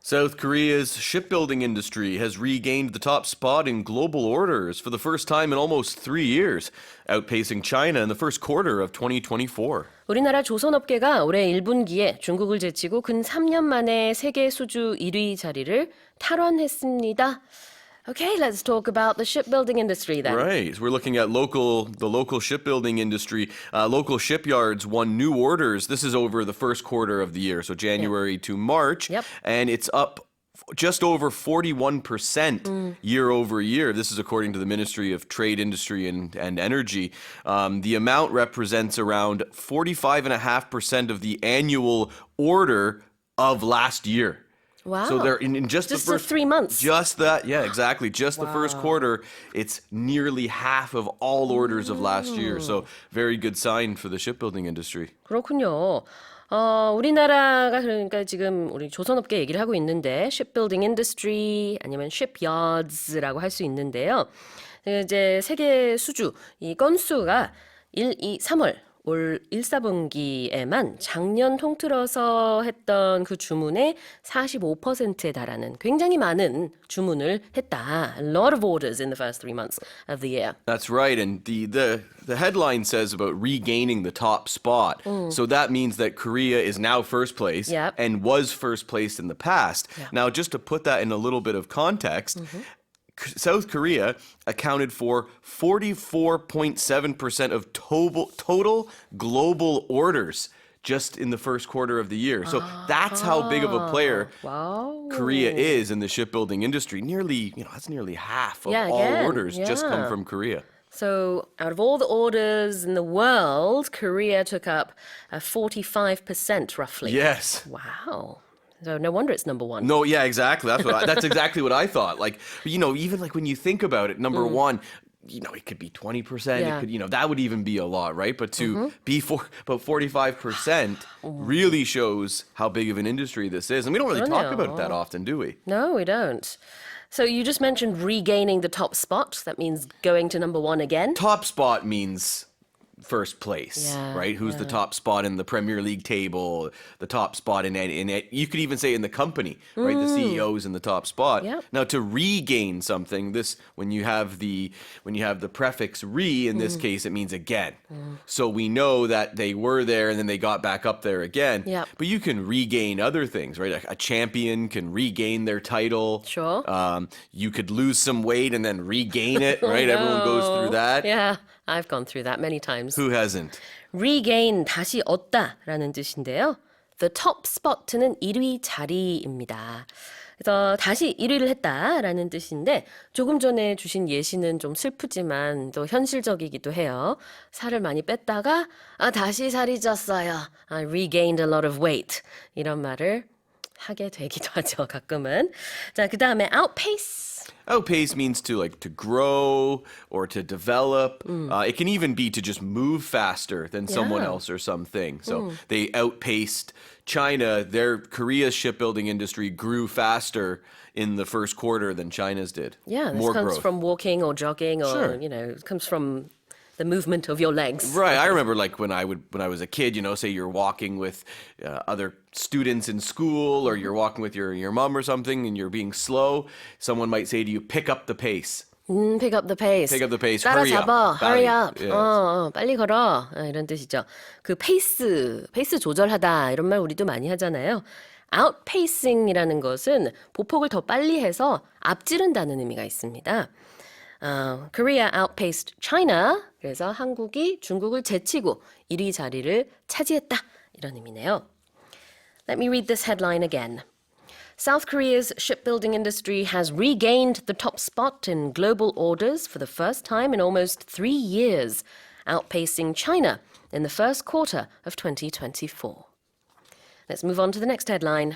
South Korea's shipbuilding industry has regained the top spot in global orders for the first time in almost 3 years, outpacing China in the first quarter of 2024. 우리나라 조선업계가 올해 1분기에 중국을 제치고 근 3년 만에 세계 수주 1위 자리를 탈환했습니다. Okay, let's talk about the shipbuilding industry then. Right. We're looking at the local shipbuilding industry. Local shipyards won new orders. This is over the first quarter of the year, so January to March. Yep. And it's up just over 41% year over year. This is according to the Ministry of Trade, Industry, and Energy. The amount represents around 45.5% of the annual order of last year. Wow. So they're in just the first 3 months. Just that, yeah, exactly. Just the first quarter, it's nearly half of all orders of last year. So very good sign for the shipbuilding industry. 그렇군요. 우리나라가 그러니까 지금 우리 조선업계 얘기를 하고 있는데 shipbuilding industry 아니면 shipyards라고 할 수 있는데요. 이제 세계 수주 이 건수가 1, 2, 3월 올 1, 4분기에만 작년 통틀어서 했던 그 주문의 45%에 달하는 굉장히 많은 주문을 했다. A lot of orders in the first 3 months of the year. That's right. And the headline says about regaining the top spot. So that means that Korea is now first place Yep. and was first place in the past. Now, just to put that in a little bit of context, South Korea accounted for 44.7% of total global orders just in the first quarter of the year. So that's how big of a player Wow. Korea is in the shipbuilding industry. That's nearly half of all orders just come from Korea. So out of all the orders in the world, Korea took up 45% roughly. Yes. Wow. So no wonder it's number one. No, yeah, exactly. That's exactly what I thought. Like, even like when you think about it, number one, it could be 20%. Yeah. It could, that would even be a lot, right? But to be about 45% really shows how big of an industry this is. And we don't really talk about it that often, do we? No, we don't. So you just mentioned regaining the top spot. That means going to number one again. Top spot means first place, right? Who's the top spot in the Premier League table, the top spot in you could even say in the company, right? The CEO's in the top spot. Yep. Now to regain something, when you have the prefix re in this case, it means again. So we know that they were there and then they got back up there again. Yep. But you can regain other things, right? A champion can regain their title. Sure. You could lose some weight and then regain it, right? Everyone goes through that. Yeah, I've gone through that many times. Who hasn't? Regain, 다시 얻다라는 뜻인데요. The top spot는 1위 자리입니다. 그래서 다시 1위를 했다라는 뜻인데 조금 전에 주신 예시는 좀 슬프지만 또 현실적이기도 해요. 살을 많이 뺐다가 다시 살이 쪘어요. I regained a lot of weight. 이런 말을 하게 되기도 하죠, 가끔은. 자, 그다음에 outpace. Outpace means to grow or to develop. It can even be to just move faster than someone else or something. So they outpaced China. Korea's shipbuilding industry grew faster in the first quarter than China's did. Yeah, this More comes growth. from walking or jogging or, Sure. it comes from the movement of your legs. Right. I remember when I was a kid, say you're walking with other students in school or you're walking with your mom or something and you're being slow, someone might say to you, pick up the pace. Pick up the pace. Pick up the pace. Hurry up. 따라잡아. Hurry up. Yes. 빨리 걸어. 이런 뜻이죠. 그 페이스 조절하다 이런 말 우리도 많이 하잖아요. outpacing이라는 것은 보폭을 더 빨리 해서 앞지른다는 의미가 있습니다. Korea outpaced China. 그래서 한국이 중국을 제치고 1위 자리를 차지했다. 이런 의미네요. Let me read this headline again. South Korea's shipbuilding industry has regained the top spot in global orders for the first time in almost 3 years, outpacing China in the first quarter of 2024. Let's move on to the next headline.